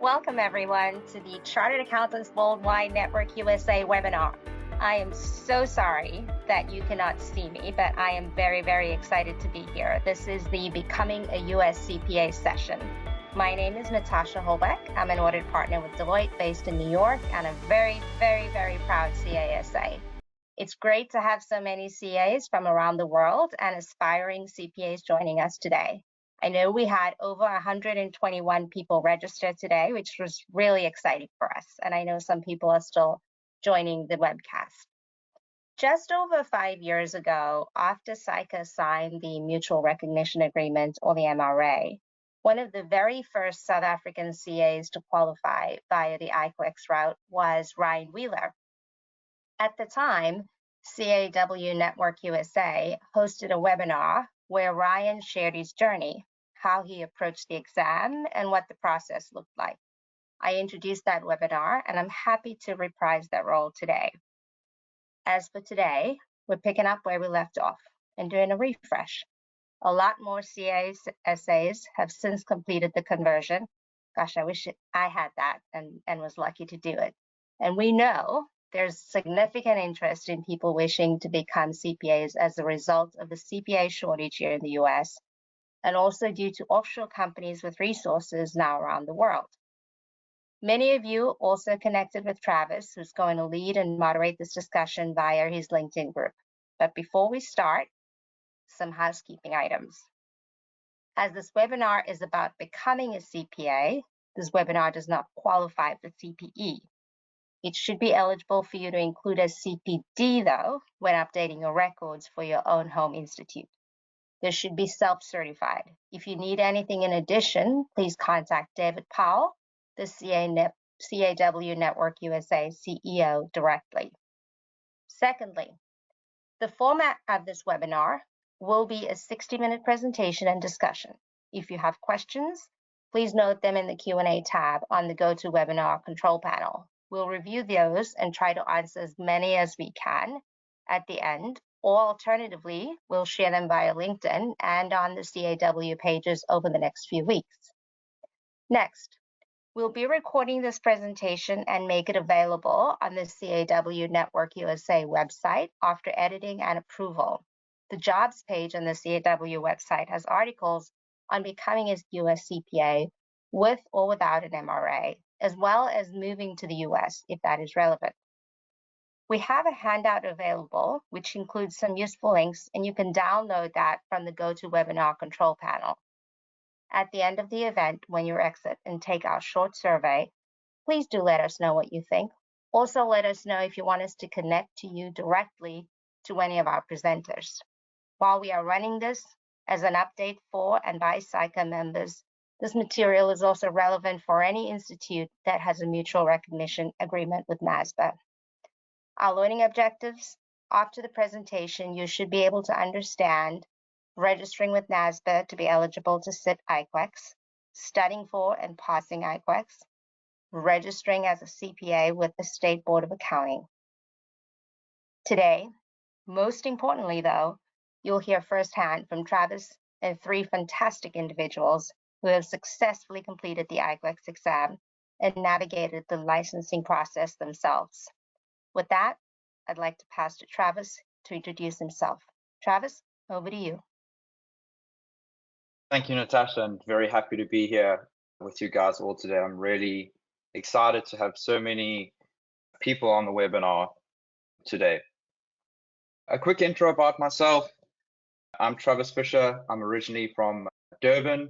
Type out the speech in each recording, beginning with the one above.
Welcome everyone to the Chartered Accountants Worldwide Network USA webinar. I am so sorry that you cannot see me, but I am very, very excited to be here. This is the Becoming a US CPA session. My name is Natasha Holbeck. I'm an audit partner with Deloitte based in New York and a very, very, very proud CASA. It's great to have so many CAs from around the world and aspiring CPAs joining us today. I know we had over 121 people registered today, which was really exciting for us. And I know some people are still joining the webcast. Just over 5 years ago, after SICA signed the Mutual Recognition Agreement, or the MRA, one of the very first South African CAs to qualify via the IQEX route was Ryan Wheeler. At the time, CAW Network USA hosted a webinar where Ryan shared his journey, how he approached the exam, and what the process looked like. I introduced that webinar, and I'm happy to reprise that role today. As for today, we're picking up where we left off and doing a refresh. A lot more CASAs have since completed the conversion. Gosh, I wish I had that and was lucky to do it. And we know there's significant interest in people wishing to become CPAs as a result of the CPA shortage here in the US, and also due to offshore companies with resources now around the world. Many of you also connected with Travis, who's going to lead and moderate this discussion via his LinkedIn group. But before we start, some housekeeping items. As this webinar is about becoming a CPA, this webinar does not qualify for CPE. It should be eligible for you to include a CPD, though, when updating your records for your own home institute. This should be self-certified. If you need anything in addition, please contact David Powell, the CAW Network USA CEO, directly. Secondly, the format of this webinar will be a 60-minute presentation and discussion. If you have questions, please note them in the Q&A tab on the GoToWebinar control panel. We'll review those and try to answer as many as we can at the end, or alternatively, we'll share them via LinkedIn and on the CAW pages over the next few weeks. Next, we'll be recording this presentation and make it available on the CAW Network USA website after editing and approval. The jobs page on the CAW website has articles on becoming a US CPA with or without an MRA, as well as moving to the US if that is relevant. We have a handout available, which includes some useful links, and you can download that from the GoToWebinar control panel. At the end of the event, when you exit and take our short survey, please do let us know what you think. Also, let us know if you want us to connect to you directly to any of our presenters. While we are running this as an update for and by SICA members, this material is also relevant for any institute that has a mutual recognition agreement with NASBA. Our learning objectives: after the presentation, you should be able to understand registering with NASBA to be eligible to sit IQEX, studying for and passing IQEX, registering as a CPA with the State Board of Accounting. Today, most importantly though, you'll hear firsthand from Travis and 3 fantastic individuals who have successfully completed the IQEX exam and navigated the licensing process themselves. With that, I'd like to pass to Travis to introduce himself. Travis, over to you. Thank you, Natasha, and very happy to be here with you guys all today. I'm really excited to have so many people on the webinar today. A quick intro about myself. I'm Travis Fisher. I'm originally from Durban.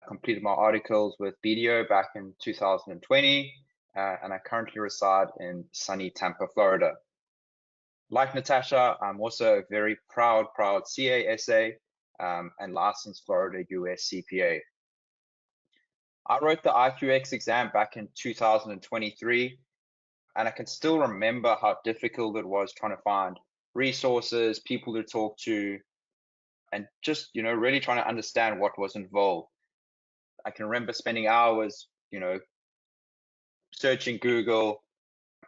I completed my articles with BDO back in 2020. And I currently reside in sunny Tampa, Florida. Like Natasha, I'm also a very proud CASA and licensed Florida US CPA. I wrote the IQEX exam back in 2023, and I can still remember how difficult it was trying to find resources, people to talk to, and just, really trying to understand what was involved. I can remember spending hours, searching Google,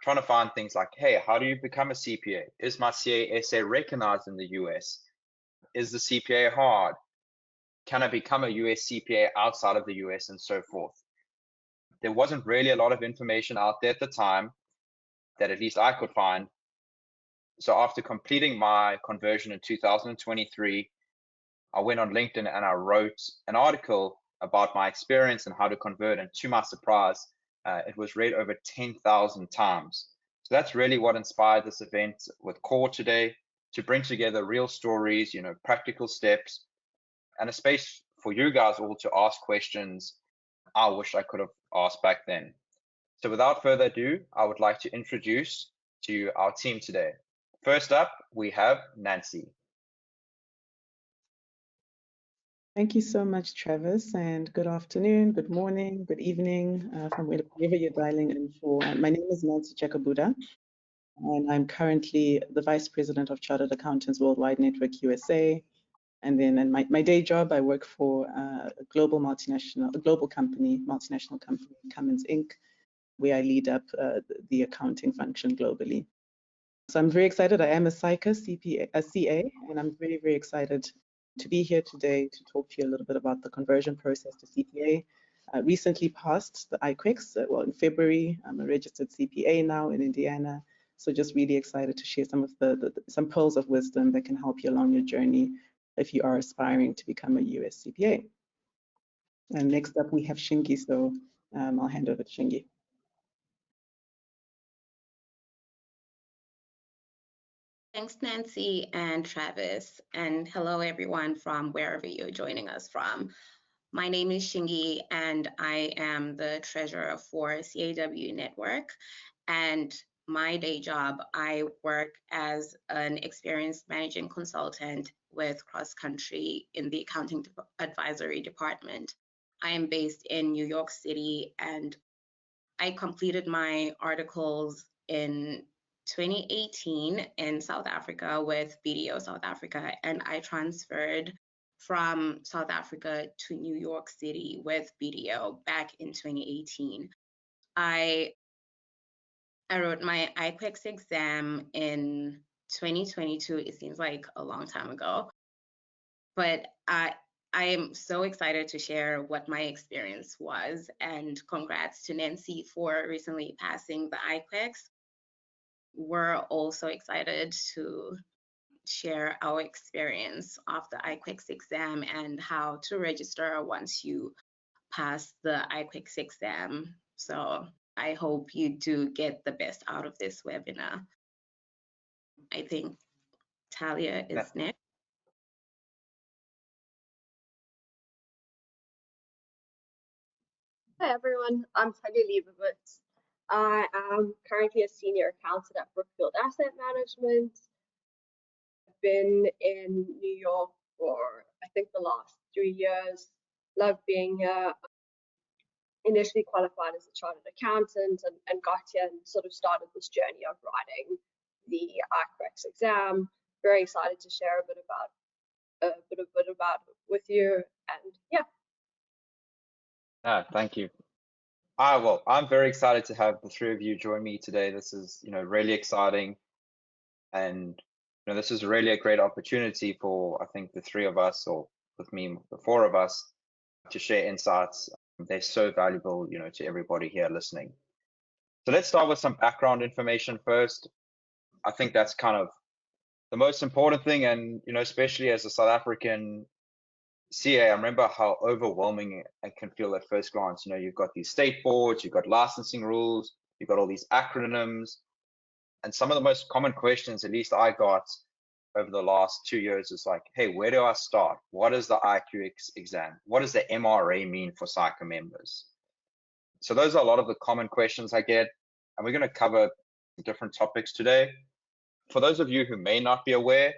trying to find things like, hey, how do you become a CPA? Is my CASA recognized in the US? Is the CPA hard? Can I become a US CPA outside of the US, and so forth? There wasn't really a lot of information out there at the time that at least I could find. So after completing my conversion in 2023, I went on LinkedIn and I wrote an article about my experience and how to convert. And to my surprise, it was read over 10,000 times. So that's really what inspired this event with Core today, to bring together real stories, practical steps, and a space for you guys all to ask questions I wish I could have asked back then. So without further ado, I would like to introduce to you our team today. First up, we have Nancy. Thank you so much, Travis, and good afternoon, good morning, good evening, from wherever you're dialing in for. My name is Nancy Chakabuda, and I'm currently the Vice President of Chartered Accountants Worldwide Network USA. And then in my day job, I work for a global company, multinational company, Cummins Inc., where I lead up the accounting function globally. So I'm very excited. I am a CPA, a CA, and I'm very, very excited to be here today to talk to you a little bit about the conversion process to CPA. I recently passed the IQEX, in February. I'm a registered CPA now in Indiana. So just really excited to share some of some pearls of wisdom that can help you along your journey if you are aspiring to become a US CPA. And next up we have Shingi, so I'll hand over to Shingi. Thanks, Nancy and Travis, and hello everyone from wherever you're joining us from. My name is Shingi, and I am the treasurer for CAW Network. And my day job, I work as an experienced managing consultant with Cross Country in the accounting advisory department. I am based in New York City, and I completed my articles in 2018 in South Africa with BDO South Africa, and I transferred from South Africa to New York City with BDO back in 2018. I wrote my IQEX exam in 2022. It seems like a long time ago, but I am so excited to share what my experience was, and congrats to Nancy for recently passing the IQEX. We're also excited to share our experience of the IQEX exam and how to register once you pass the IQEX exam. So I hope you do get the best out of this webinar. I think Talia is next. Hi everyone, I'm Talia Leibowitz. I am currently a senior accountant at Brookfield Asset Management. I've been in New York for I think the last 3 years. Love being here. Initially qualified as a chartered accountant and got here and sort of started this journey of writing the IQEX exam. Very excited to share a bit about it with you, and yeah. Thank you. Well, I'm very excited to have the three of you join me today. This is, really exciting, and this is really a great opportunity for, I think, the three of us, or with me, the four of us, to share insights. They're so valuable, to everybody here listening. So let's start with some background information first. I think that's kind of the most important thing, and especially as a South African CA, I remember how overwhelming it can feel at first glance. You've got these state boards, you've got licensing rules, you've got all these acronyms, and some of the most common questions, at least I got over the last 2 years, is like, hey, where do I start? What is the IQEX exam? What does the MRA mean for SICA members? So those are a lot of the common questions I get, and we're going to cover different topics today. For those of you who may not be aware,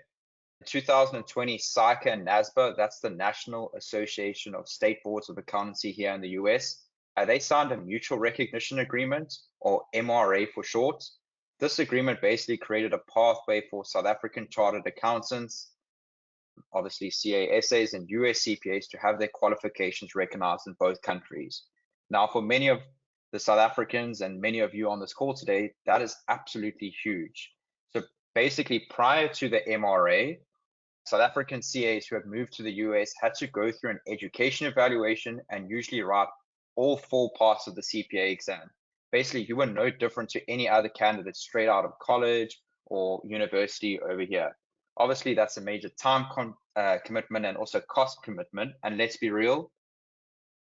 2020 SICA and NASBA, that's the National Association of State Boards of Accountancy here in the US, they signed a mutual recognition agreement, or MRA for short. This agreement basically created a pathway for South African chartered accountants, obviously CASAs and US CPAs, to have their qualifications recognized in both countries. Now, for many of the South Africans and many of you on this call today, that is absolutely huge. So basically, prior to the MRA, South African CAs who have moved to the US had to go through an education evaluation and usually write all 4 parts of the CPA exam. Basically, you were no different to any other candidate straight out of college or university over here. Obviously, that's a major time commitment and also cost commitment. And let's be real,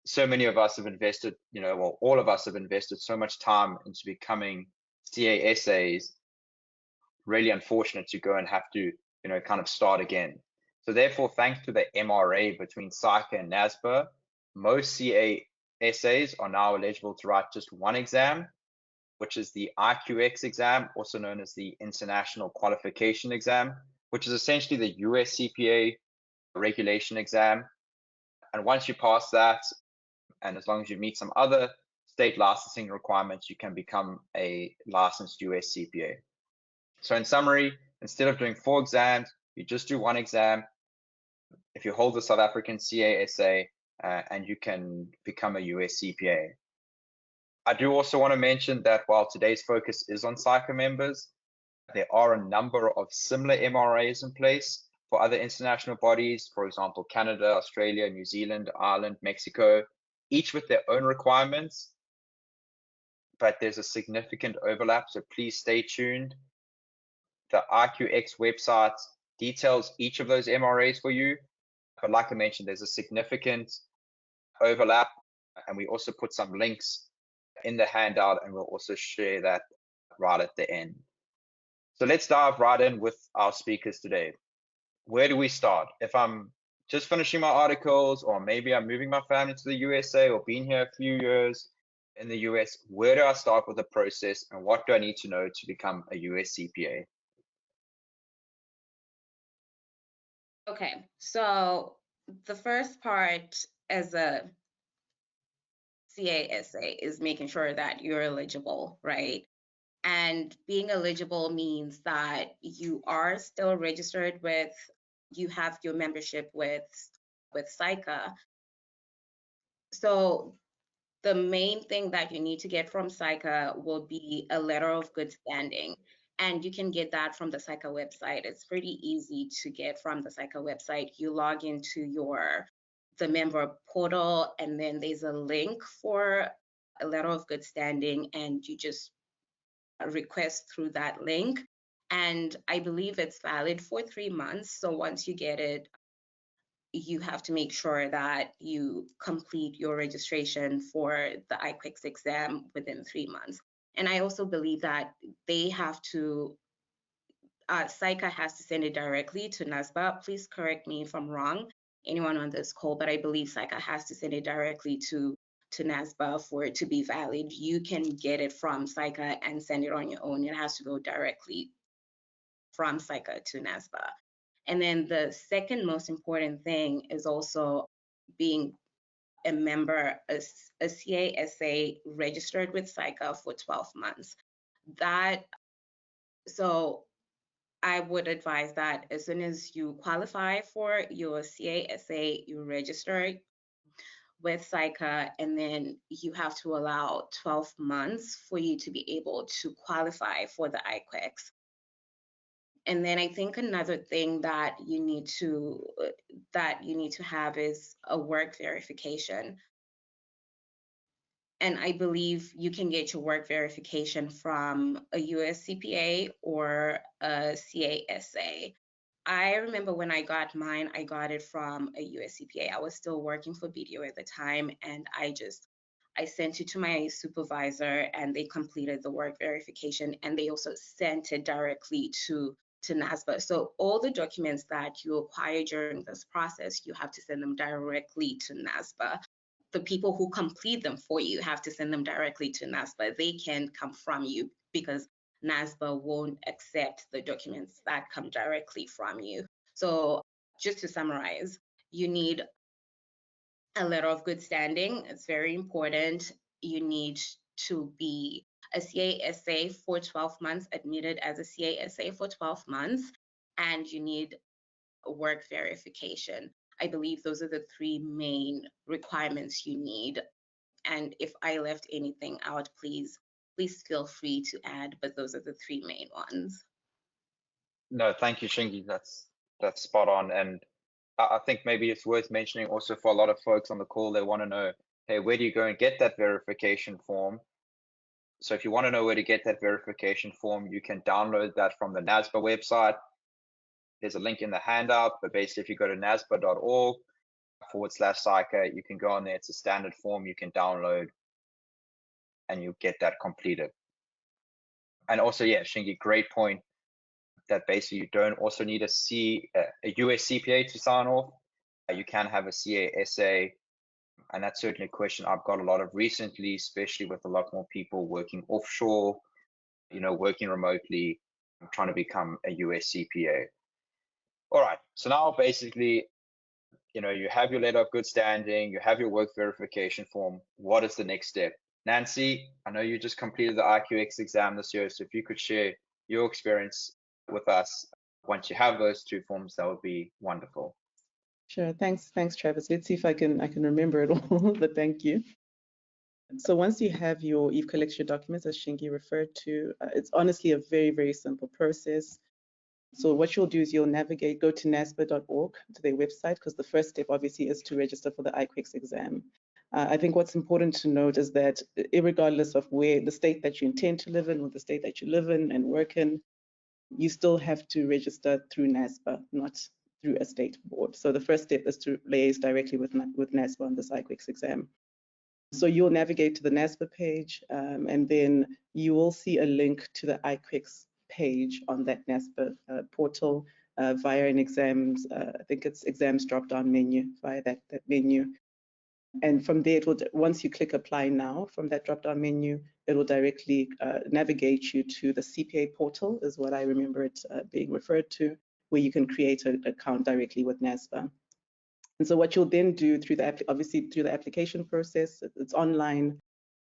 so many of us have invested, well, all of us have invested so much time into becoming CASAs. Really unfortunate to go and have to, kind of start again. So therefore, thanks to the MRA between SAICA and NASBA, most CASAs are now eligible to write just one exam, which is the IQX exam, also known as the International Qualification Exam, which is essentially the US CPA regulation exam. And once you pass that, and as long as you meet some other state licensing requirements, you can become a licensed US CPA. So in summary, instead of doing 4 exams, you just do 1 exam. If you hold the South African CASA, and you can become a US CPA. I do also want to mention that while today's focus is on SAICA members, there are a number of similar MRAs in place for other international bodies, for example, Canada, Australia, New Zealand, Ireland, Mexico, each with their own requirements, but there's a significant overlap, so please stay tuned. The IQX website details each of those MRAs for you, but like I mentioned, there's a significant overlap, and we also put some links in the handout, and we'll also share that right at the end. So let's dive right in with our speakers today. Where do we start? If I'm just finishing my articles, or maybe I'm moving my family to the USA or been here a few years in the US, where do I start with the process, and what do I need to know to become a US CPA? Okay, so the first part as a CASA is making sure that you're eligible, right? And being eligible means that you are still registered with, you have your membership with SAICA. So the main thing that you need to get from SAICA will be a letter of good standing. And you can get that from the SAICA website. It's pretty easy to get from the SAICA website. You log into the member portal, and then there's a link for a letter of good standing, and you just request through that link. And I believe it's valid for 3 months. So once you get it, you have to make sure that you complete your registration for the IQX exam within 3 months. And I also believe that they have to, SAICA has to send it directly to NASBA. Please correct me if I'm wrong, anyone on this call, but I believe SAICA has to send it directly to NASBA for it to be valid. You can get it from SAICA and send it on your own. It has to go directly from SAICA to NASBA. And then the second most important thing is also being a member, a CASA registered with SAICA for 12 months. So I would advise that as soon as you qualify for your CASA, you register with SAICA, and then you have to allow 12 months for you to be able to qualify for the IQX. And then I think another thing that you need to have is a work verification. And I believe you can get your work verification from a US CPA or a CASA. I remember when I got mine, I got it from a US CPA. I was still working for BDO at the time, and I sent it to my supervisor, and they completed the work verification, and they also sent it directly to NASBA. So all the documents that you acquire during this process, you have to send them directly to NASBA. The people who complete them for you have to send them directly to NASBA. They can't come from you because NASBA won't accept the documents that come directly from you. So just to summarize, you need a letter of good standing. It's very important. You need to be a CASA for 12 months, admitted as a CASA for 12 months, and you need a work verification. I believe those are the 3 main requirements you need. And if I left anything out, please feel free to add, but those are the 3 main ones. No, thank you, Shingi. That's spot on. And I think maybe it's worth mentioning also for a lot of folks on the call, they want to know hey, where do you go and get that verification form? So if you want to know where to get that verification form, you can download that from the NASBA website. There's a link in the handout, but basically if you go to nasba.org/CICA, you can go on there. It's a standard form you can download and you get that completed. And also, yeah, Shingi, great point that basically you don't also need a US CPA to sign off. You can have a CASA, and that's certainly a question I've got a lot of recently, especially with a lot more people working offshore, working remotely, trying to become a US CPA. All right, so now basically, you have your letter of good standing, you have your work verification form. What is the next step? Nancy, I know you just completed the IQX exam this year, so if you could share your experience with us once you have those two forms, that would be wonderful. Sure. Thanks, Travis. Let's see if I can remember it all, but thank you. So once you've collected your documents, as Shingi referred to, it's honestly a very, very simple process. So what you'll do is you'll go to nasba.org, to their website, because the first step obviously is to register for the IQX exam. I think what's important to note is that irregardless of where the state that you intend to live in or the state that you live in and work in, you still have to register through NASBA, not through a state board. So the first step is to liaise directly with NASBA on this IQX exam. So you'll navigate to the NASBA page, and then you will see a link to the IQX page on that NASBA portal via an exams, I think it's exams drop-down menu, via that menu. And from there, once you click apply now from that drop-down menu, it will directly navigate you to the CPA portal, is what I remember it being referred to, where you can create an account directly with NASBA. And so what you'll then do obviously through the application process, it's online.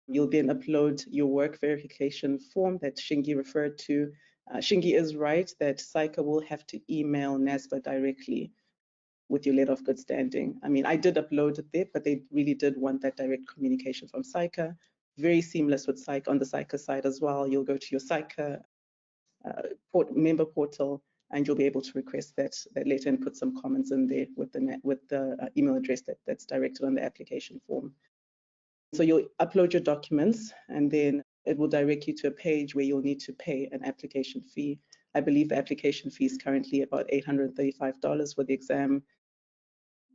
You'll then upload your work verification form that Shingi referred to. Shingi is right that CICA will have to email NASBA directly with your letter of good standing. I mean, I did upload it there, but they really did want that direct communication from CICA. Very seamless with CICA on the CICA side as well. You'll go to your CICA member portal, and you'll be able to request that letter and put some comments in there with the email address that's directed on the application form. So you'll upload your documents, and then it will direct you to a page where you'll need to pay an application fee. I believe the application fee is currently about $835 for the exam.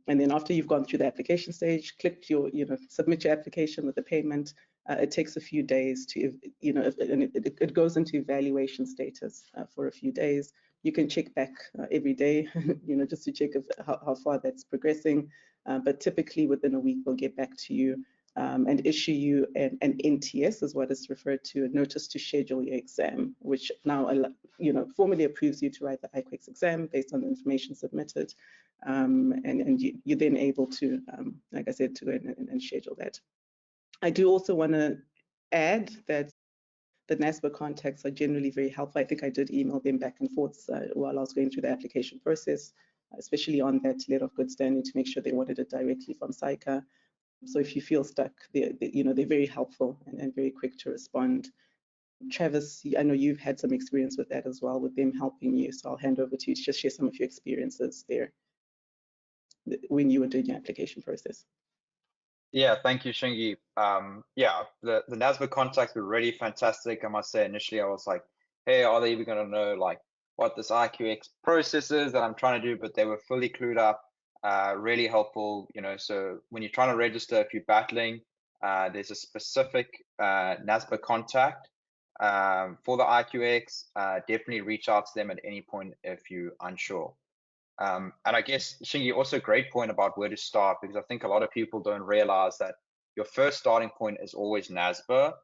And then after you've gone through the application stage, submit your application with the payment. It takes a few days to, and it goes into evaluation status for a few days. You can check back every day, just to check how far that's progressing. But typically within a week, we'll get back to you and issue you an NTS, is what is referred to, a notice to schedule your exam, which now formally approves you to write the IQX exam based on the information submitted. And you're then able to, like I said, to go and schedule that. I do also want to add that the NASBA contacts are generally very helpful. I think I did email them back and forth while I was going through the application process, especially on that letter of good standing, to make sure they wanted it directly from CICA. So if you feel stuck, they're very helpful and very quick to respond. Travis, I know you've had some experience with that as well, with them helping you. So I'll hand over to you to just share some of your experiences there when you were doing your application process. Yeah, thank you, Shingi. Yeah, the NASBA contacts were really fantastic. I must say, initially I was like, hey, are they even going to know like what this IQX process is that I'm trying to do? But they were fully clued up, really helpful. So when you're trying to register, if you're battling, there's a specific NASBA contact for the IQX. Definitely reach out to them at any point if you're unsure. And I guess, Shingi, also a great point about where to start, because I think a lot of people don't realize that your first starting point is always NASBA.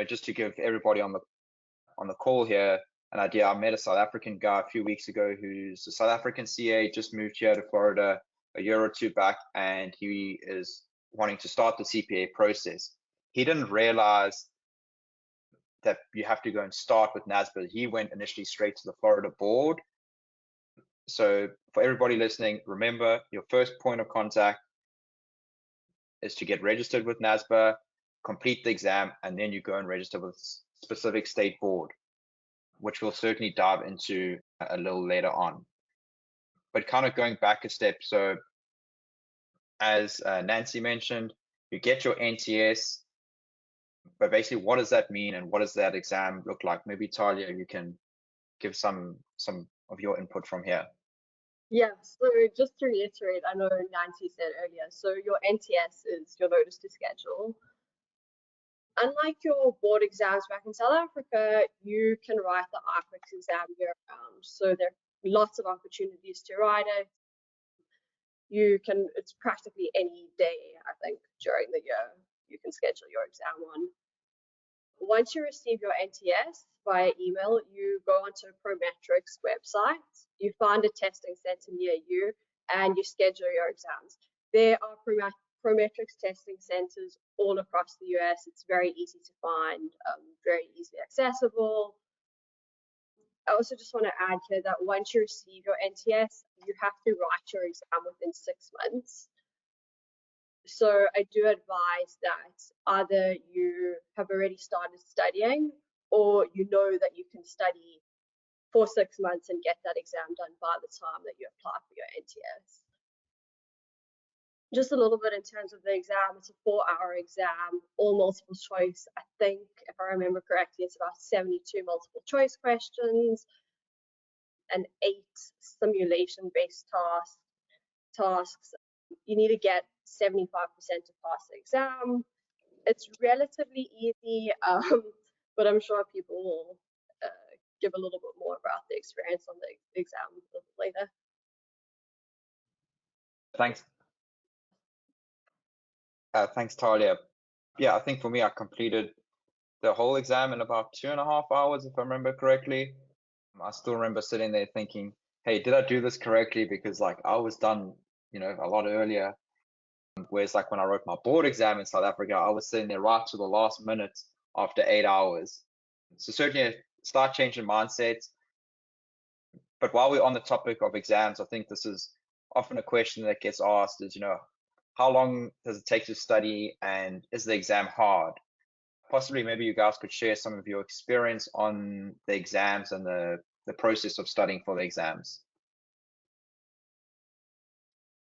Just to give everybody on the call here an idea, I met a South African guy a few weeks ago who's a South African CA, just moved here to Florida a year or two back, and he is wanting to start the CPA process. He didn't realize that you have to go and start with NASBA. He went initially straight to the Florida board. So for everybody listening, remember your first point of contact is to get registered with NASBA, complete the exam, and then you go and register with a specific state board, which we'll certainly dive into a little later on. But kind of going back a step, so as Nancy mentioned, you get your NTS, but basically what does that mean and what does that exam look like? Maybe Talia, you can give some of your input from here. Yeah, so just to reiterate, I know Nancy said earlier, so your NTS is your notice to schedule. Unlike your board exams back in South Africa, you can write the IQEX exam year-round. So there are lots of opportunities to write it. It's practically any day, I think, during the year, you can schedule your exam on. Once you receive your NTS via email, you go onto Prometrics website, you find a testing center near you, and you schedule your exams. There are Prometrics testing centers all across the US. It's very easy to find, very easily accessible. I also just want to add here that once you receive your NTS, you have to write your exam within 6 months. So I do advise that either you have already started studying or you know that you can study for 6 months and get that exam done by the time that you apply for your NTS. Just a little bit in terms of the exam, it's a 4-hour exam, all multiple choice. I think, if I remember correctly, it's about 72 multiple choice questions and 8 simulation-based tasks. You need to get 75% to pass the exam. It's relatively easy, but I'm sure people will give a little bit more about the experience on the exam a little bit later. Thanks. Thanks, Talia. Yeah, I think for me, I completed the whole exam in about 2.5 hours, if I remember correctly. I still remember sitting there thinking, hey, did I do this correctly? Because like I was done, a lot earlier. Whereas like when I wrote my board exam in South Africa, I was sitting there right to the last minute after 8 hours. So certainly a slight change in mindset. But while we're on the topic of exams, I think this is often a question that gets asked is, how long does it take to study and is the exam hard? Possibly maybe you guys could share some of your experience on the exams and the process of studying for the exams.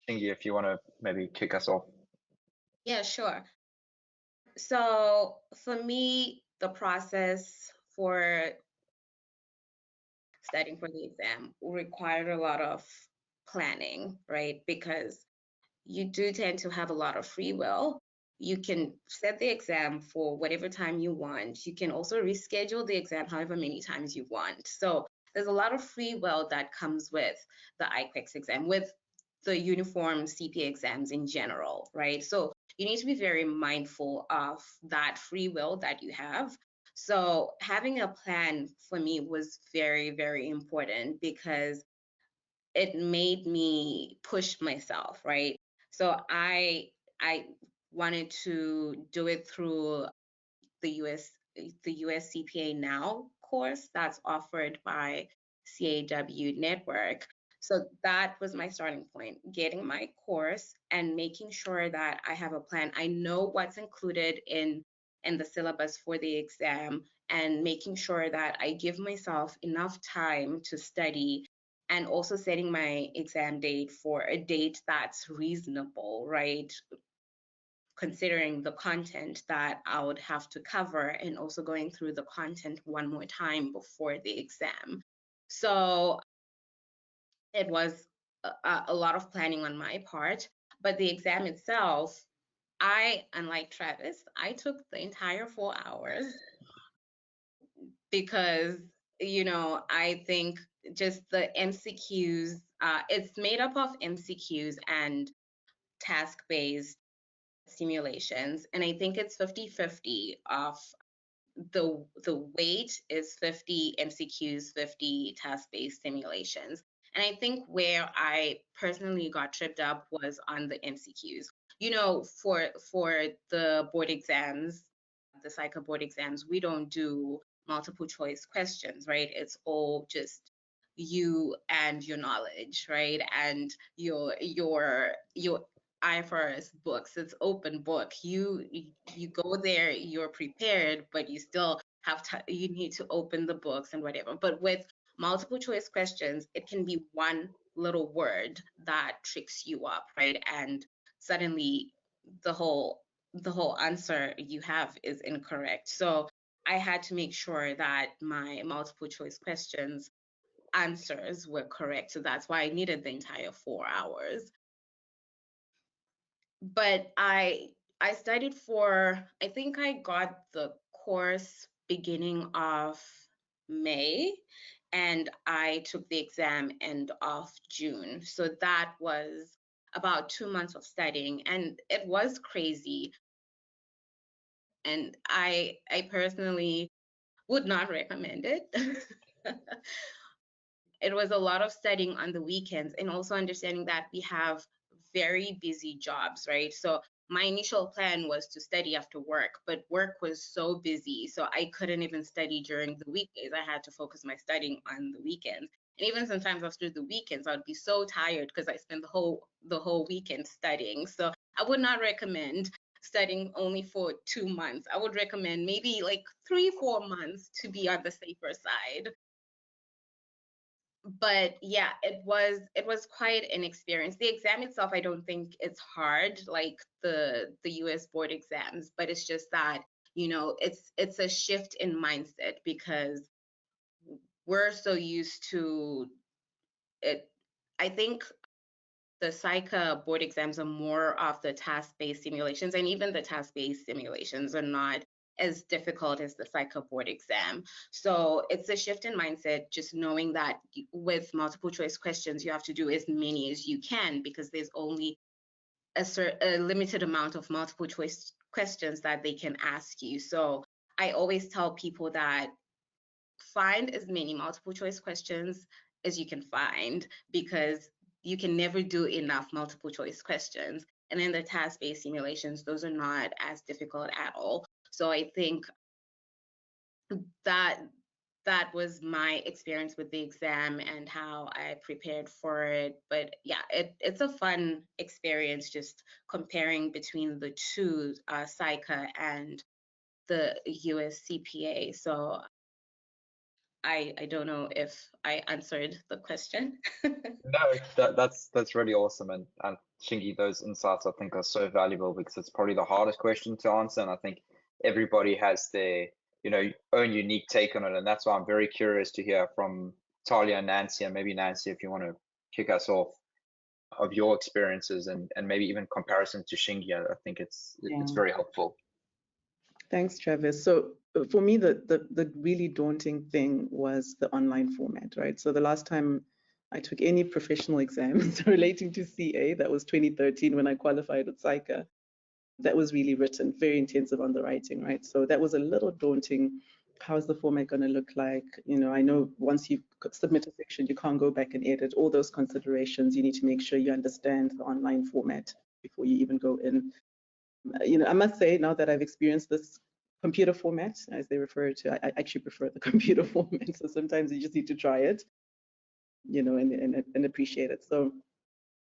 Shingi, if you want to maybe kick us off. Yeah, sure. So for me, the process for studying for the exam required a lot of planning, right? Because you do tend to have a lot of free will. You can set the exam for whatever time you want. You can also reschedule the exam however many times you want. So there's a lot of free will that comes with the IQEX exam, with the uniform CPA exams in general, right? So you need to be very mindful of that free will that you have. So having a plan for me was very, very important because it made me push myself, right? So I wanted to do it through the US CPA Now course that's offered by CAW Network. So that was my starting point, getting my course and making sure that I have a plan. I know what's included in the syllabus for the exam and making sure that I give myself enough time to study and also setting my exam date for a date that's reasonable, right? Considering the content that I would have to cover and also going through the content one more time before the exam. So it was a lot of planning on my part, but the exam itself, unlike Travis, I took the entire 4 hours because, I think just the MCQs, it's made up of MCQs and task-based simulations. And I think it's 50-50 of the weight is 50 MCQs, 50 task-based simulations. And I think where I personally got tripped up was on the MCQs. For the board exams, the psycho board exams, we don't do multiple choice questions, right? It's all just you and your knowledge, right? And your IFRS books. It's open book. You go there, you're prepared, but you still have you need to open the books and whatever. But with multiple choice questions, it can be one little word that tricks you up, right? And suddenly the whole answer you have is incorrect. So I had to make sure that my multiple choice questions answers were correct. So that's why I needed the entire 4 hours. But I studied for, I think I got the course beginning of May, and I took the exam end of June. So that was about 2 months of studying, and it was crazy. And I personally would not recommend it. It was a lot of studying on the weekends, and also understanding that we have very busy jobs, right? So my initial plan was to study after work, but work was so busy, so I couldn't even study during the weekdays. I had to focus my studying on the weekends. And even sometimes after the weekends, I would be so tired because I spent the whole weekend studying. So I would not recommend studying only for 2 months. I would recommend maybe like 3-4 months to be on the safer side. But yeah, it was quite an experience. The exam itself, I don't think it's hard like the US board exams, but it's just that, you know, it's a shift in mindset, because we're so used to it. I think the CICA board exams are more of the task-based simulations, and even the task-based simulations are not as difficult as the CICA board exam. So it's a shift in mindset, just knowing that with multiple choice questions, you have to do as many as you can, because there's only a limited amount of multiple choice questions that they can ask you. So I always tell people that find as many multiple choice questions as you can find, because you can never do enough multiple choice questions. And then the task-based simulations, those are not as difficult at all. So I think that was my experience with the exam and how I prepared for it. But yeah, it's a fun experience just comparing between the two, CICA and the US CPA. So I don't know if I answered the question. No, that's really awesome, and Shingi, those insights I think are so valuable, because it's probably the hardest question to answer, and I think everybody has their own unique take on it, and that's why I'm very curious to hear from Talia and Nancy, and maybe Nancy, if you want to kick us off, of your experiences and maybe even comparison to Shingi. I think it's very helpful. Thanks, Travis. So for me, the really daunting thing was the online format, right? So the last time I took any professional exams relating to CA, that was 2013 when I qualified with CICA. That was really written, very intensive on the writing, right? So that was a little daunting. How's the format going to look like? I know once you submit a section, you can't go back and edit. All those considerations, you need to make sure you understand the online format before you even go in. I must say, now that I've experienced this computer format, as they refer to, I actually prefer the computer format. So sometimes you just need to try it, and appreciate it. So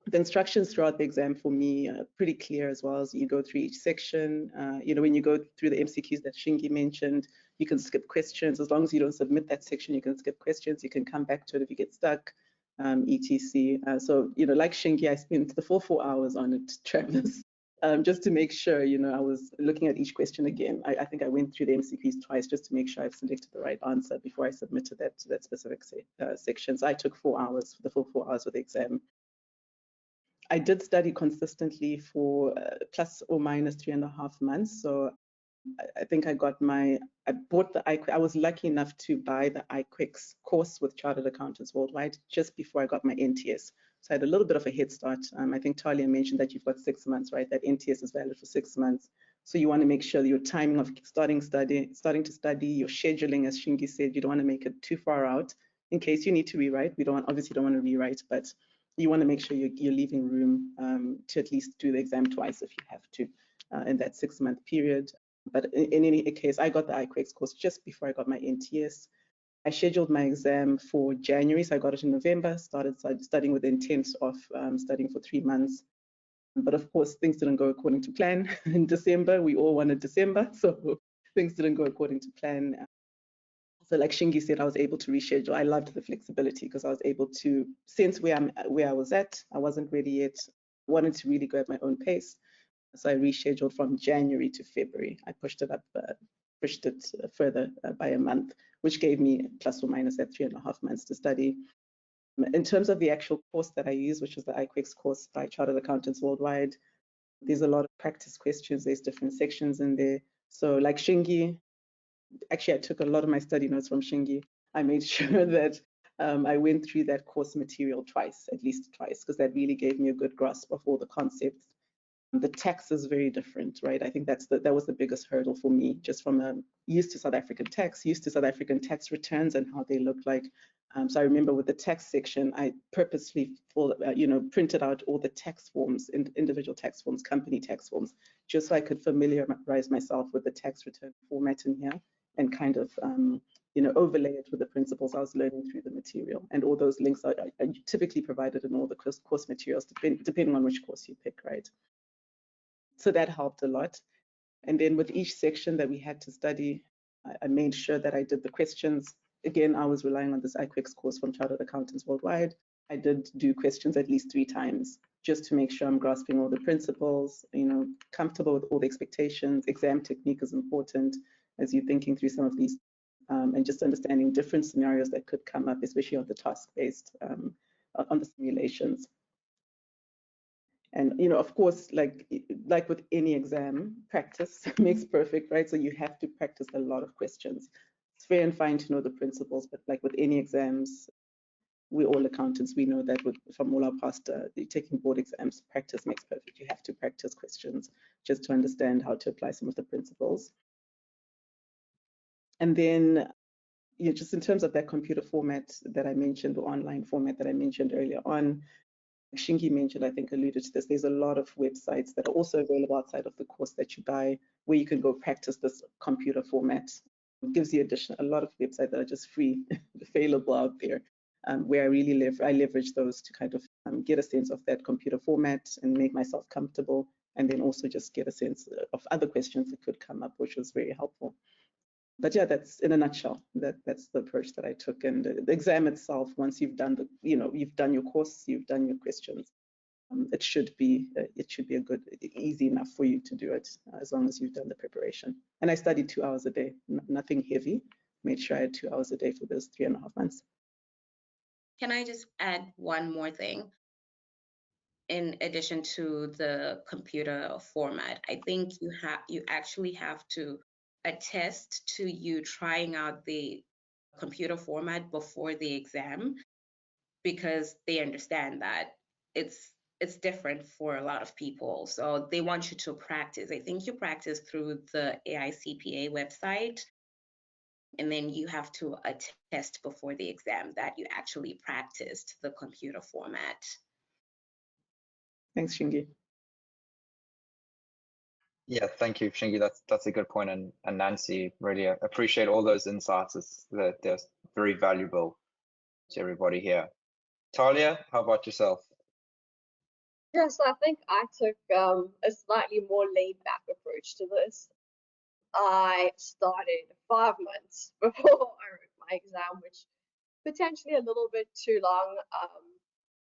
the instructions throughout the exam for me are pretty clear as well. As you go through each section, when you go through the MCQs that Shingi mentioned, you can skip questions. As long as you don't submit that section, you can skip questions. You can come back to it if you get stuck, etc. So, like Shingi, I spent the full 4 hours on it, Travis. Just to make sure, I was looking at each question again. I think I went through the MCQs twice just to make sure I've selected the right answer before I submitted that to that specific section. So I took 4 hours, the full 4 hours of the exam. I did study consistently for plus or minus 3.5 months. So I think I bought the IQEX. I was lucky enough to buy the IQEX course with Chartered Accountants Worldwide just before I got my NTS. So I had a little bit of a head start. I think Talia mentioned that you've got 6 months, right? That NTS is valid for 6 months. So you want to make sure that your timing of starting to study, your scheduling, as Shingi said, you don't want to make it too far out in case you need to rewrite. We obviously don't want to rewrite, but you want to make sure you're leaving room to at least do the exam twice if you have to in that 6-month period. But in any case, I got the IQEX course just before I got my NTS. I scheduled my exam for January, so I got it in November, started studying with the intent of studying for 3 months. But of course, things didn't go according to plan. In December, we all wanted December, so things didn't go according to plan. So like Shingi said, I was able to reschedule. I loved the flexibility because I was able to sense where I was at. I wasn't ready yet. wanted to really go at my own pace. So I rescheduled from January to February. I pushed it further by a month, which gave me plus or minus that 3.5 months to study. In terms of the actual course that I use, which is the IQEX course by Chartered Accountants Worldwide, there's a lot of practice questions. There's different sections in there. So like Shingi, actually I took a lot of my study notes from Shingi. I made sure that I went through that course material at least twice, because that really gave me a good grasp of all the concepts. The tax is very different, right? I think that was the biggest hurdle for me, just from used to South African tax returns and how they look like. So I remember with the tax section, I purposely printed out all the tax forms, individual tax forms, company tax forms, just so I could familiarize myself with the tax return format in here and kind of overlay it with the principles I was learning through the material. And all those links are typically provided in all the course materials, depending on which course you pick, right? So that helped a lot. And then with each section that we had to study, I made sure that I did the questions. Again, I was relying on this IQEX course from Chartered Accountants Worldwide. I did do questions at least 3 times, just to make sure I'm grasping all the principles, comfortable with all the expectations. Exam technique is important as you're thinking through some of these, and just understanding different scenarios that could come up, especially on the task-based, on the simulations. And of course, like with any exam, practice makes perfect, right? So you have to practice a lot of questions. It's fair and fine to know the principles, but like with any exams, we're all accountants. We know that from all our past taking board exams, practice makes perfect. You have to practice questions just to understand how to apply some of the principles. And then, just in terms of that computer format that I mentioned, or online format that I mentioned earlier on, Shingi mentioned, I think alluded to this, there's a lot of websites that are also available outside of the course that you buy, where you can go practice this computer format. It gives you a lot of websites that are just free, available out there, where I leverage those to kind of get a sense of that computer format and make myself comfortable, and then also just get a sense of other questions that could come up, which was very helpful. But yeah, that's in a nutshell, that's the approach that I took. And the exam itself, once you've done you've done your course, you've done your questions, it should be a good, easy enough for you to do it, as long as you've done the preparation. And I studied 2 hours a day, nothing heavy. Made sure I had 2 hours a day for those 3.5 months. Can I just add one more thing? In addition to the computer format, I think you actually have to attest to you trying out the computer format before the exam, because they understand that it's different for a lot of people. So they want you to practice. I think you practice through the US CPA website, and then you have to attest before the exam that you actually practiced the computer format. Thanks, Shingi. Yeah, thank you, Shingi. That's a good point, and Nancy, really appreciate all those insights. They're very valuable to everybody here. Talia, how about yourself? Yes, I think I took a slightly more laid-back approach to this. I started 5 months before I wrote my exam, which potentially a little bit too long.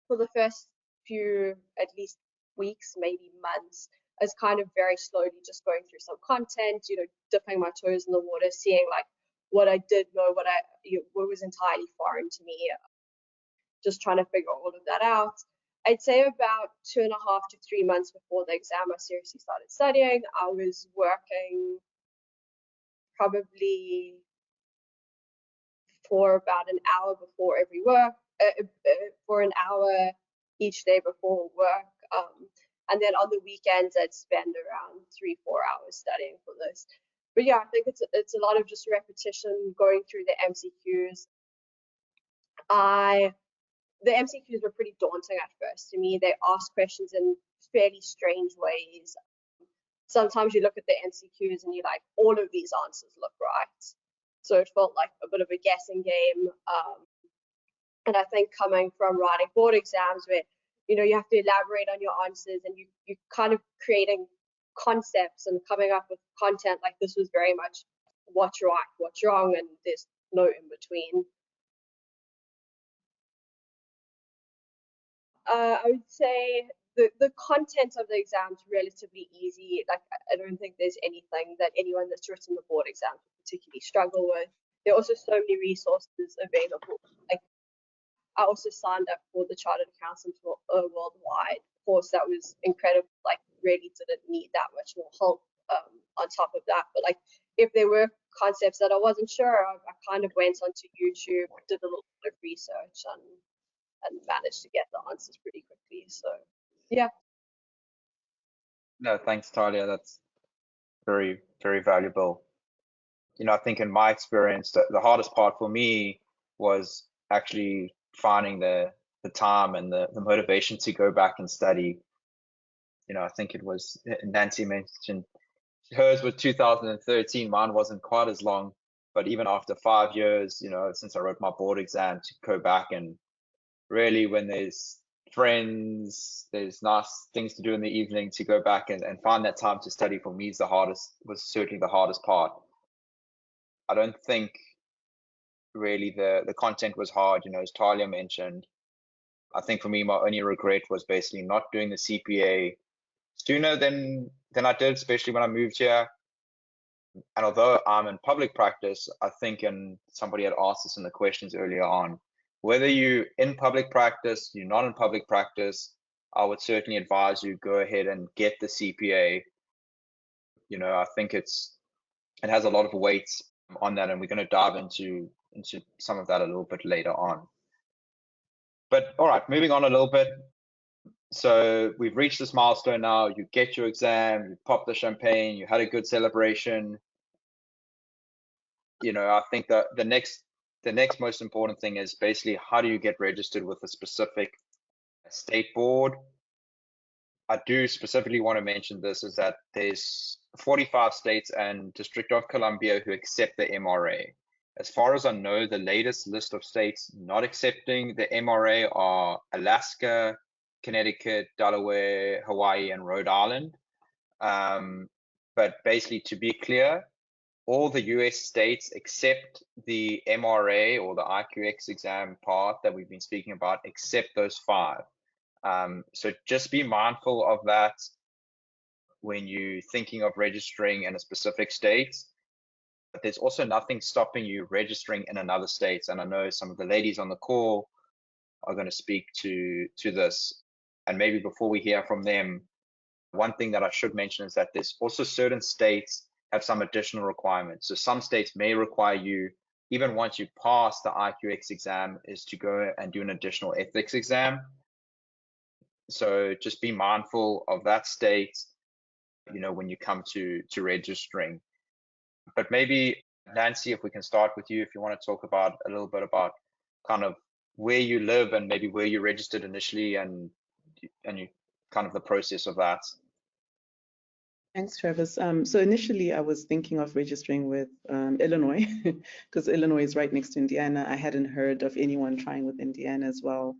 For the first few, at least weeks, maybe months, I was kind of very slowly just going through some content, dipping my toes in the water, seeing like what I did know, what was entirely foreign to me, just trying to figure all of that out. I'd say about 2.5 to 3 months before the exam, I seriously started studying. I was working probably for about an hour before every work, for an hour each day before work. And then on the weekends, I'd spend around 3-4 hours studying for this. But yeah, I think it's a lot of just repetition, going through the MCQs. The MCQs were pretty daunting at first to me. They ask questions in fairly strange ways. Sometimes you look at the MCQs and you're like, all of these answers look right. So it felt like a bit of a guessing game. And I think coming from writing board exams where, you have to elaborate on your answers, and you kind of creating concepts and coming up with content, like this was very much what's right, what's wrong, and there's no in between. I would say the content of the exam's relatively easy. Like, I don't think there's anything that anyone that's written the board exam would particularly struggle with. There are also so many resources available. Like, I also signed up for the Chartered Accountants Worldwide course. That was incredible. Like, really didn't need that much more help on top of that. But like, if there were concepts that I wasn't sure of, I kind of went onto YouTube, did a little bit of research, and managed to get the answers pretty quickly. So yeah. No, thanks, Talia. That's very, very valuable. I think in my experience, the hardest part for me was actually finding the time and the motivation to go back and study. I think it was, Nancy mentioned hers was 2013, mine wasn't quite as long, but even after 5 years, since I wrote my board exam, to go back and really, when there's friends, there's nice things to do in the evening, to go back and find that time to study, for me was certainly the hardest part. I don't think really the content was hard, as Talia mentioned. I think for me, my only regret was basically not doing the CPA sooner than I did, especially when I moved here. And although I'm in public practice, I think, and somebody had asked us in the questions earlier on, whether you're in public practice, you're not in public practice, I would certainly advise you go ahead and get the CPA. I think it has a lot of weight on that, and we're going to dive into some of that a little bit later on. But all right, moving on a little bit. So we've reached this milestone now. You get your exam, you pop the champagne, you had a good celebration. I think that the next most important thing is basically, how do you get registered with a specific state board? I do specifically want to mention this, is that there's 45 states and District of Columbia who accept the MRA. As far as I know, the latest list of states not accepting the MRA are Alaska, Connecticut, Delaware, Hawaii, and Rhode Island. But basically, to be clear, all the US states except the MRA or the IQX exam part that we've been speaking about, except those 5. So just be mindful of that when you're thinking of registering in a specific state. But there's also nothing stopping you registering in another state. And I know some of the ladies on the call are going to speak to this. And maybe before we hear from them, one thing that I should mention is that there's also certain states have some additional requirements. So some states may require you, even once you pass the IQX exam, is to go and do an additional ethics exam. So just be mindful of that state, when you come to registering. But maybe, Nancy, if we can start with you, if you want to talk about a little bit about kind of where you live and maybe where you registered initially, and you kind of the process of that. Thanks, Travis. So initially, I was thinking of registering with Illinois, because Illinois is right next to Indiana. I hadn't heard of anyone trying with Indiana as well.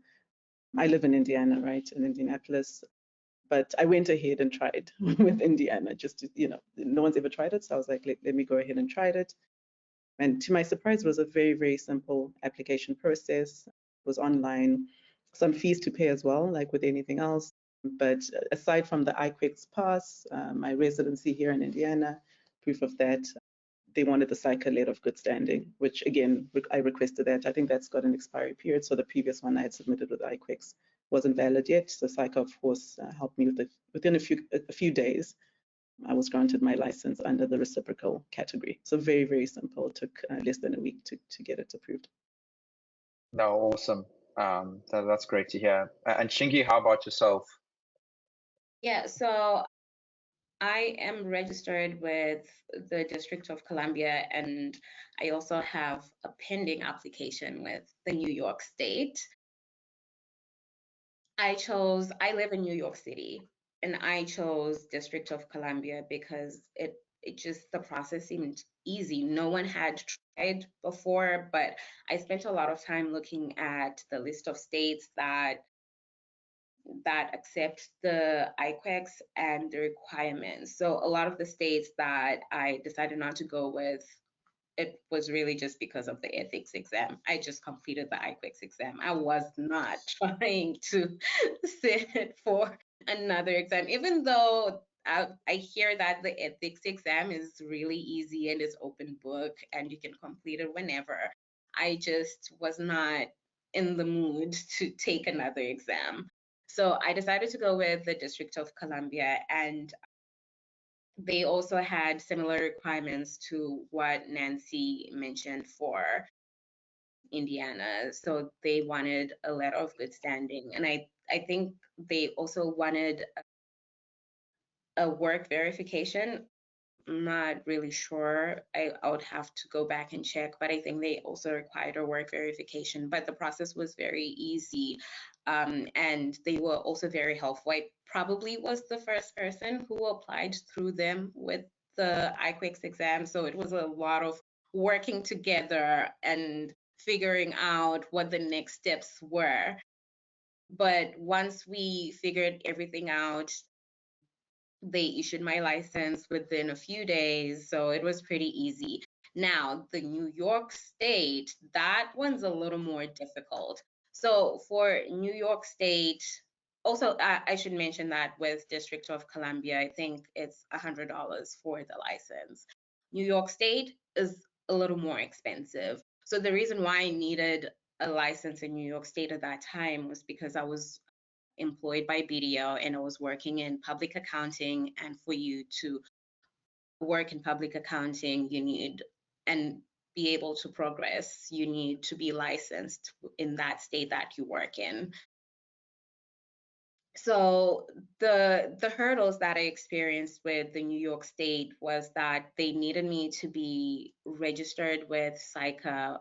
I live in Indiana, right, in Indianapolis. But I went ahead and tried with Indiana, just to, no one's ever tried it. So I was like, let me go ahead and try it. And to my surprise, it was a very, very simple application process. It was online, some fees to pay as well, like with anything else. But aside from the IQX pass, my residency here in Indiana, proof of that, they wanted the psycho letter of good standing, which again, I requested that. I think that's got an expiry period. So the previous one I had submitted with IQX wasn't valid yet. So psycho, of course, helped me with within a few days. I was granted my license under the reciprocal category. So very, very simple. It took less than a week to get it approved. No, awesome. That's great to hear. And Shingi, how about yourself? Yeah, so I am registered with the District of Columbia, and I also have a pending application with the New York State. I live in New York City, and I chose District of Columbia because it just, the process seemed easy. No one had tried before, but I spent a lot of time looking at the list of states that accept the IQX and the requirements. So a lot of the states that I decided not to go with, it was really just because of the ethics exam. I just completed the IQX exam. I was not trying to sit for another exam, even though I hear that the ethics exam is really easy and it's open book and you can complete it whenever. I just was not in the mood to take another exam. So I decided to go with the District of Columbia, and they also had similar requirements to what Nancy mentioned for Indiana. So they wanted a letter of good standing. And I think they also wanted a work verification. I'm not really sure. I would have to go back and check, but I think they also required a work verification. But the process was very easy, and they were also very helpful. I probably was the first person who applied through them with the IQEX exam, so it was a lot of working together and figuring out what the next steps were. But once we figured everything out, they issued my license within a few days, so it was pretty easy. Now, the New York State, that one's a little more difficult. So for New York State, also, I should mention that with District of Columbia, I think it's $100 for the license. New York State is a little more expensive. So the reason why I needed a license in New York State at that time was because I was employed by BDO and I was working in public accounting. And for you to work in public accounting, you need and be able to progress, you need to be licensed in that state that you work in. So the hurdles that I experienced with the New York State was that they needed me to be registered with SICA,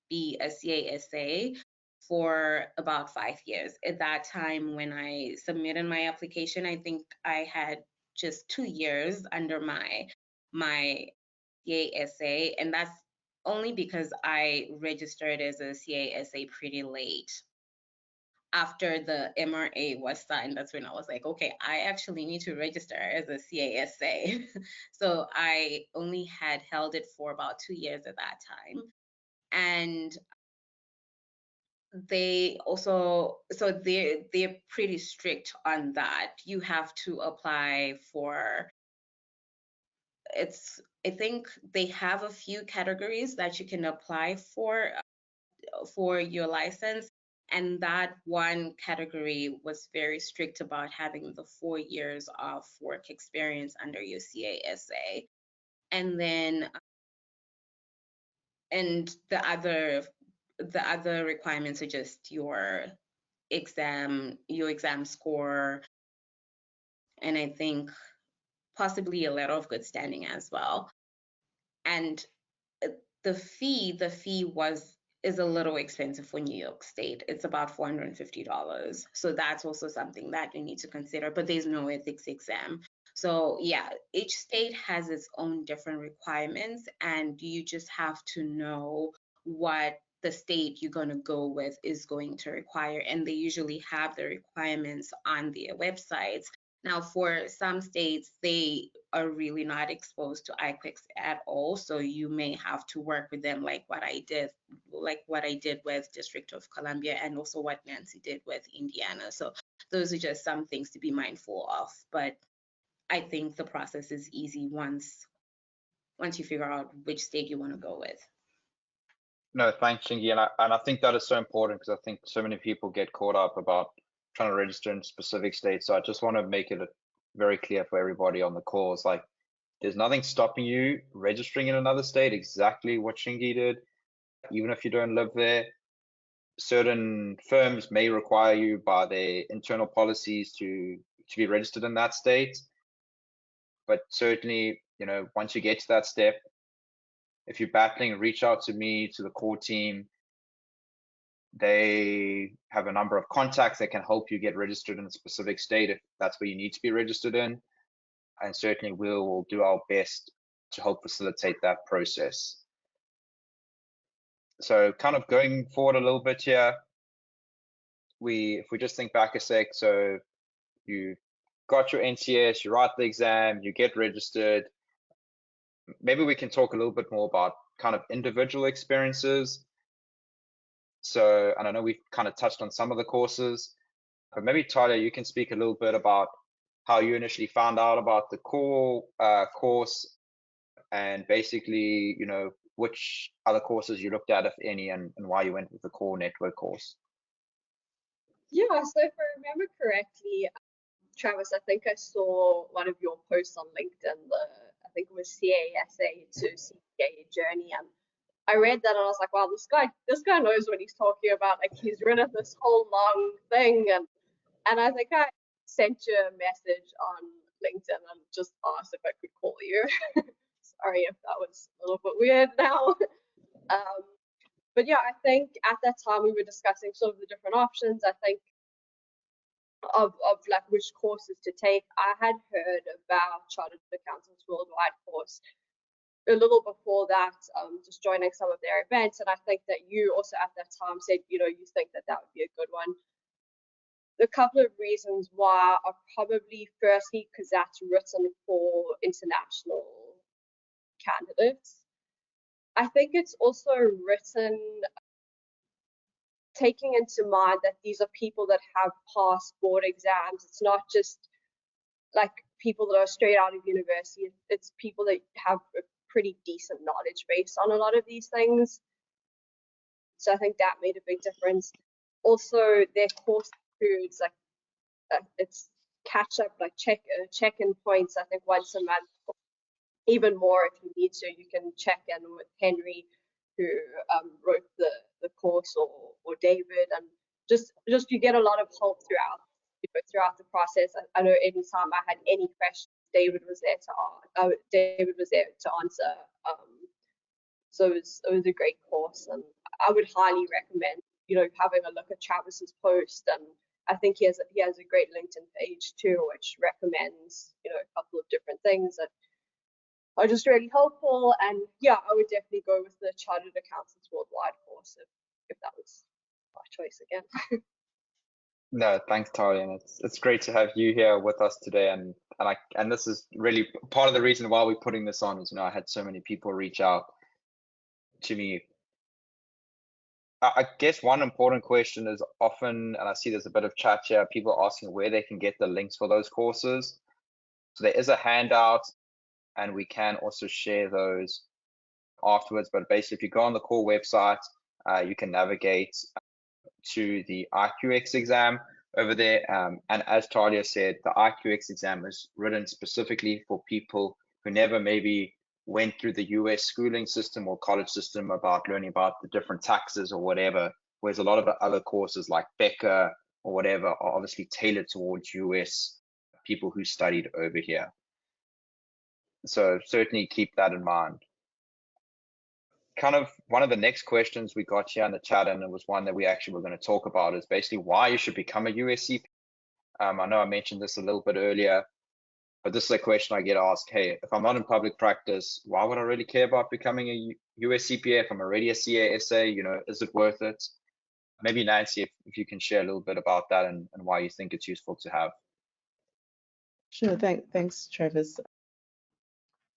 be a CASA for about 5 years. At that time, when I submitted my application, I think I had just 2 years under my CASA, and that's only because I registered as a CASA pretty late. After the MRA was signed, that's when I was like, okay, I actually need to register as a CASA. So I only had held it for about 2 years at that time. And they also, so they're pretty strict on that. You have to apply for, I think they have a few categories that you can apply for your license. And that one category was very strict about having the 4 years of work experience under your CASA. And then, and the other requirements are just your exam score, and I think possibly a letter of good standing as well. And the fee is a little expensive for New York State. It's about $450. So that's also something that you need to consider, but there's no ethics exam. So yeah, each state has its own different requirements, and you just have to know what the state you're going to go with is going to require. And they usually have the requirements on their websites. Now, for some states, they are really not exposed to IQEX at all, so you may have to work with them, like what I did with District of Columbia, and also what Nancy did with Indiana. So those are just some things to be mindful of. But I think the process is easy once you figure out which state you want to go with. No, thanks, Shingi. And I think that is so important, because I think so many people get caught up about trying to register in specific states. So I just want to make it very clear for everybody on the call. It's like, there's nothing stopping you registering in another state, exactly what Shingi did, even if you don't live there. Certain firms may require you by their internal policies to be registered in that state. But certainly, once you get to that step, if you're battling, reach out to me, to the core team. They have a number of contacts that can help you get registered in a specific state if that's where you need to be registered in. And certainly we'll do our best to help facilitate that process. So kind of going forward a little bit here, if we just think back a sec, so you got your NCS, you write the exam, you get registered. Maybe we can talk a little bit more about kind of individual experiences. So, and I know we've kind of touched on some of the courses, But maybe Talia, you can speak a little bit about how you initially found out about the core course, and basically, you know, which other courses you looked at, if any, and why you went with the core network course. Yeah, so if I remember correctly, Travis, I think I saw one of your posts on LinkedIn, I think it was CASA to CPA journey, and I read that and I was like, wow, this guy knows what he's talking about. Like, he's written this whole long thing, and I think I sent you a message on LinkedIn and just asked if I could call you. Sorry if that was a little bit weird now. But yeah, I think at that time we were discussing sort of the different options. I think of like which courses to take. I had heard about Chartered Accountants Worldwide course a little before that, just joining some of their events, and I think that you also at that time said, you know, you think that that would be a good one. A couple of reasons why are probably firstly because that's written for international candidates. I think it's also written taking into mind that these are people that have passed board exams. It's not just like people that are straight out of university. It's people that have a pretty decent knowledge base on a lot of these things. So I think that made a big difference. Also, their course includes like it's catch up, like check-in points. I think once a month, even more if you need to. You can check in with Henry, who wrote the course, or David, and just you get a lot of help throughout the process. I know anytime I had any questions, David was there to answer. So it was a great course, and I would highly recommend, you know, having a look at Travis's post. And I think he has a great LinkedIn page too, which recommends, you know, a couple of different things that are just really helpful. And yeah, I would definitely go with the Chartered Accountants Worldwide course if that was my choice again. No, thanks, Talia, and it's great to have you here with us today. And this is really part of the reason why we're putting this on is, you know, I had so many people reach out to me. I guess one important question is often, and I see there's a bit of chat here, people asking where they can get the links for those courses. So there is a handout, and we can also share those afterwards. But basically, if you go on the core website, you can navigate to the IQX exam over there. And as Talia said, the IQX exam is written specifically for people who never maybe went through the US schooling system or college system about learning about the different taxes or whatever, whereas a lot of the other courses like Becca or whatever are obviously tailored towards US people who studied over here. So certainly keep that in mind. Kind of one of the next questions we got here in the chat, and it was one that we actually were going to talk about, is basically why you should become a US CPA. I know I mentioned this a little bit earlier, but this is a question I get asked. Hey, if I'm not in public practice, why would I really care about becoming a US CPA if I'm already a CASA? You know, is it worth it? Maybe Nancy, if you can share a little bit about that and why you think it's useful to have. Sure, thanks, Travis.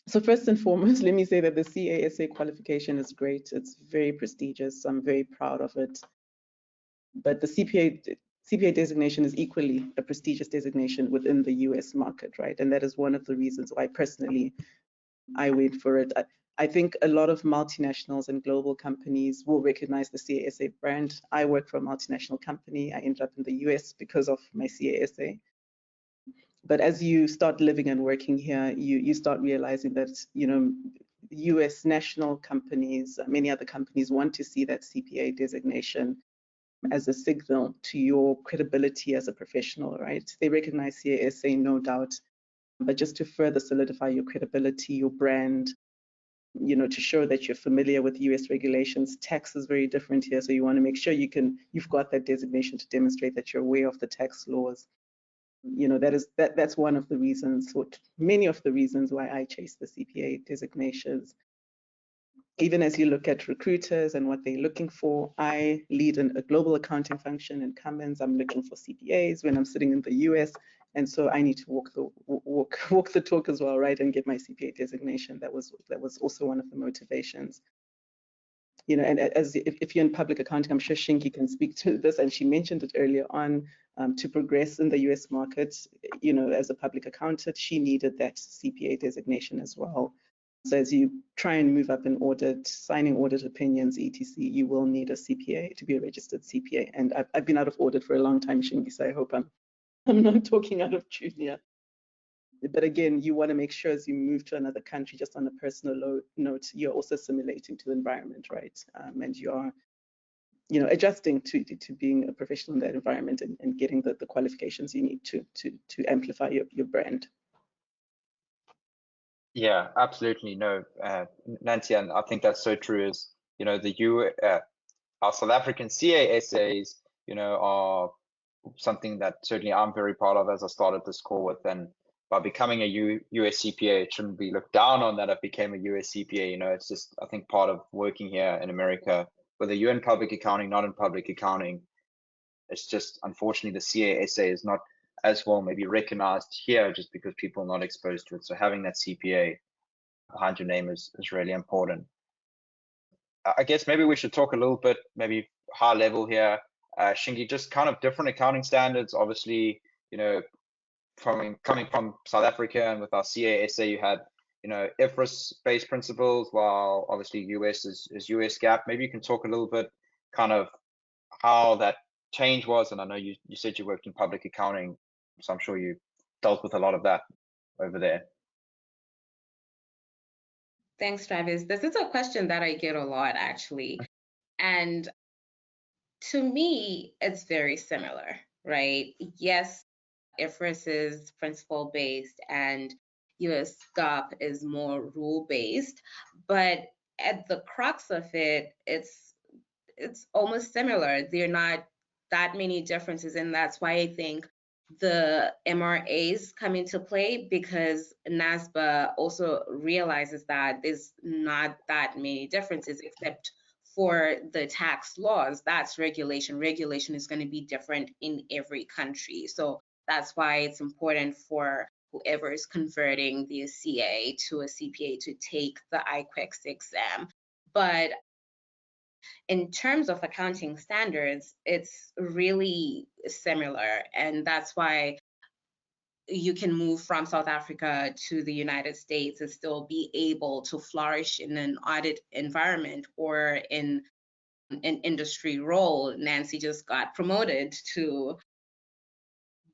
So first and foremost, let me say that the CASA qualification is great. It's very prestigious. I'm very proud of it. But the CPA designation is equally a prestigious designation within the US market, right? And that is one of the reasons why personally I went for it. I think a lot of multinationals and global companies will recognize the CASA brand. I work for a multinational company. I ended up in the US because of my CASA. But as you start living and working here, you start realizing that, you know, US national companies, many other companies want to see that CPA designation as a signal to your credibility as a professional, right? They recognize CASA, no doubt, but just to further solidify your credibility, your brand, you know, to show that you're familiar with US regulations. Tax is very different here, so you want to make sure you've got that designation to demonstrate that you're aware of the tax laws. You know, that's one of the reasons, or many of the reasons why I chase the CPA designations. Even as you look at recruiters and what they're looking for, I lead a global accounting function in Cummins. I'm looking for CPAs when I'm sitting in the US, and so I need to walk the talk as well, right, and get my CPA designation. That was also one of the motivations. you know, and as if you're in public accounting, I'm sure Shingi can speak to this, and she mentioned it earlier on, to progress in the US market, you know, as a public accountant, she needed that CPA designation as well. So as you try and move up in audit, signing audit opinions, etc., you will need a CPA to be a registered CPA. And I've been out of audit for a long time, Shingi, so I hope I'm not talking out of junior. But again, you want to make sure as you move to another country, just on a personal note, you're also assimilating to the environment, right? And you are, you know, adjusting to being a professional in that environment and getting the qualifications you need to amplify your brand. Yeah, absolutely. No, Nancy, and I think that's so true. Is, you know, our South African CASAs, you know, are something that certainly I'm very proud of, as I started this call with. And by becoming a US CPA, it shouldn't be looked down on that I became a US CPA. You know, it's just, I think, part of working here in America, whether you're in public accounting, not in public accounting. It's just, unfortunately, the CASA is not as well maybe recognized here, just because people are not exposed to it. So having that CPA behind your name is really important. I guess maybe we should talk a little bit, maybe high level here. Shingi, just kind of different accounting standards. Obviously, you know, coming from South Africa, and with our CASA, you had, you know, IFRS-based principles, while obviously US is US GAAP. Maybe you can talk a little bit kind of how that change was. And I know you said you worked in public accounting, so I'm sure you dealt with a lot of that over there. Thanks, Travis. This is a question that I get a lot, actually. And to me, it's very similar, right? Yes, IFRS is principle-based and US GAAP is more rule-based, but at the crux of it, it's almost similar. There are not that many differences, and that's why I think the MRAs come into play, because NASBA also realizes that there's not that many differences, except for the tax laws. That's regulation. Regulation is going to be different in every country. So that's why it's important for whoever is converting the CA to a CPA to take the IQEX exam. But in terms of accounting standards, it's really similar. And that's why you can move from South Africa to the United States and still be able to flourish in an audit environment or in an industry role. Nancy just got promoted to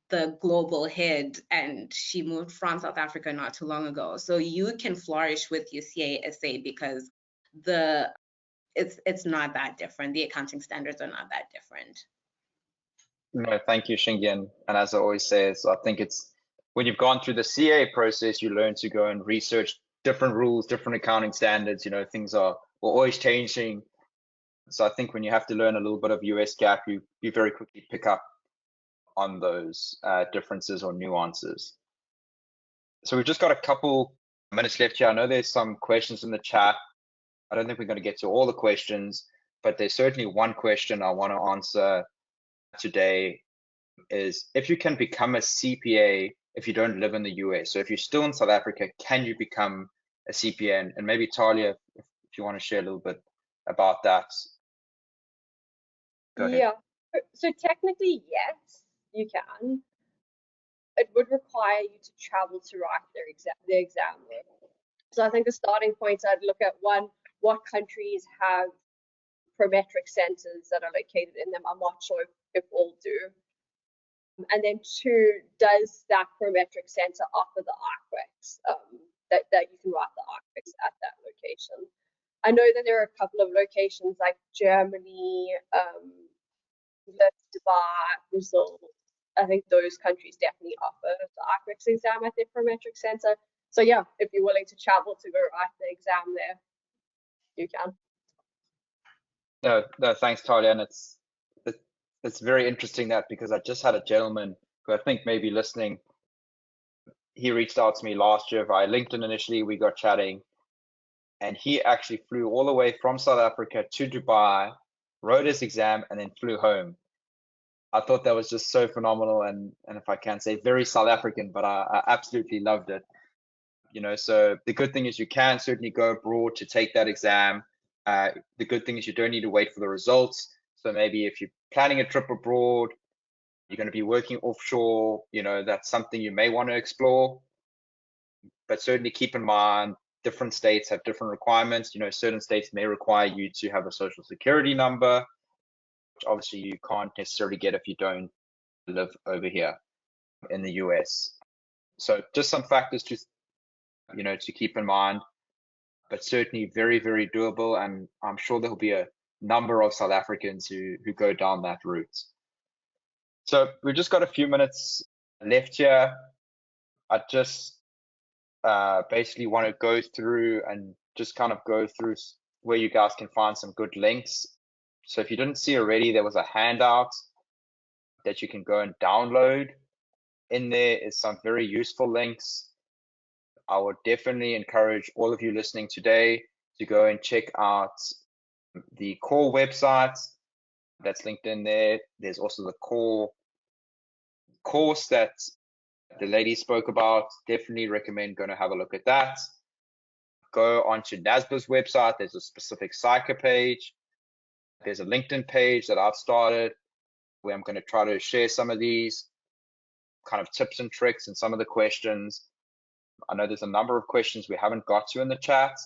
the global head, and she moved from South Africa not too long ago. So you can flourish with your CASA because it's not that different. The accounting standards are not that different. No, thank you, Shingi. And as I always say, I think it's when you've gone through the CA process, you learn to go and research different rules, different accounting standards. You know, things are always changing. So I think when you have to learn a little bit of US GAAP, you very quickly pick up on those differences or nuances. So we've just got a couple minutes left here. I know there's some questions in the chat. I don't think we're going to get to all the questions, but there's certainly one question I want to answer today, is if you can become a CPA if you don't live in the US. So if you're still in South Africa, can you become a CPA? And maybe Talia, if you want to share a little bit about that. Go ahead. Yeah, so technically, yes, you can. It would require you to travel to write the exam. So I think the starting points, I'd look at one, what countries have prometric centers that are located in them. I'm not sure if all do. And then two, does that prometric center offer the IQEX, that you can write the IQEX at that location? I know that there are a couple of locations like Germany, Dubai, Brazil. I think those countries definitely offer the IQEX exam at their prometric center. So yeah, if you're willing to travel to go write the exam there, you can. No, thanks, Talia. And it's very interesting that, because I just had a gentleman who I think may be listening. He reached out to me last year via LinkedIn initially. We got chatting, and he actually flew all the way from South Africa to Dubai, wrote his exam, and then flew home. I thought that was just so phenomenal, and if I can say, very South African, but I absolutely loved it. You know, so the good thing is you can certainly go abroad to take that exam. The good thing is you don't need to wait for the results. So maybe if you're planning a trip abroad, you're going to be working offshore, that's something you may want to explore. But certainly keep in mind, different states have different requirements. Certain states may require you to have a social security number, which obviously you can't necessarily get if you don't live over here in the US. So just some factors to keep in mind, but certainly very, very doable. And I'm sure there'll be a number of South Africans who go down that route. So we've just got a few minutes left here. I just basically want to go through and just kind of go through where you guys can find some good links. So if you didn't see already, there was a handout that you can go and download. In there is some very useful links. I would definitely encourage all of you listening today to go and check out the core website that's linked in there. There's also the core course that the lady spoke about. Definitely recommend going to have a look at that. Go onto NASBA's website. There's a specific CYCA page. There's a LinkedIn page that I've started where I'm going to try to share some of these kind of tips and tricks and some of the questions. I know there's a number of questions we haven't got to in the chat.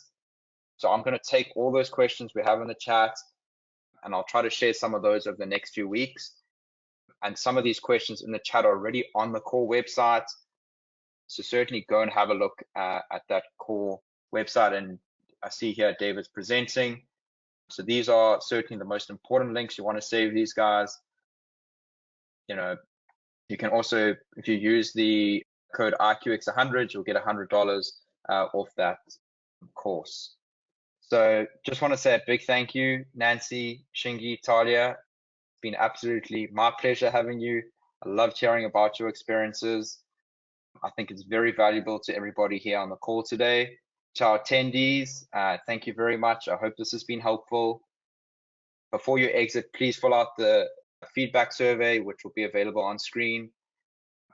So I'm going to take all those questions we have in the chat and I'll try to share some of those over the next few weeks. And some of these questions in the chat are already on the core website. So certainly go and have a look at that core website. And I see here David's presenting. So these are certainly the most important links. You want to save these guys. You can also, if you use the code IQX100, you'll get $100 off that course. So just want to say a big thank you, Nancy, Shingi, Talia. It's been absolutely my pleasure having you. I loved hearing about your experiences. I think it's very valuable to everybody here on the call today. To our attendees, thank you very much. I hope this has been helpful. Before you exit, please fill out the feedback survey, which will be available on screen.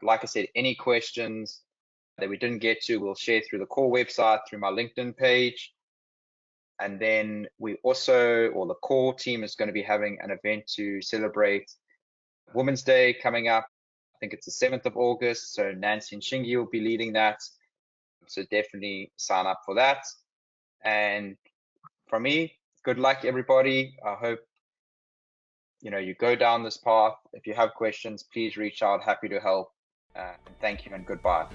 Like I said, any questions that we didn't get to, we'll share through the core website, through my LinkedIn page. And then we also, or the core team is going to be having an event to celebrate Women's Day coming up. I think it's the 7th of August. So Nancy and Shingi will be leading that. So definitely sign up for that. And from me, good luck, everybody. I hope you go down this path. If you have questions, please reach out. Happy to help. Thank you and goodbye.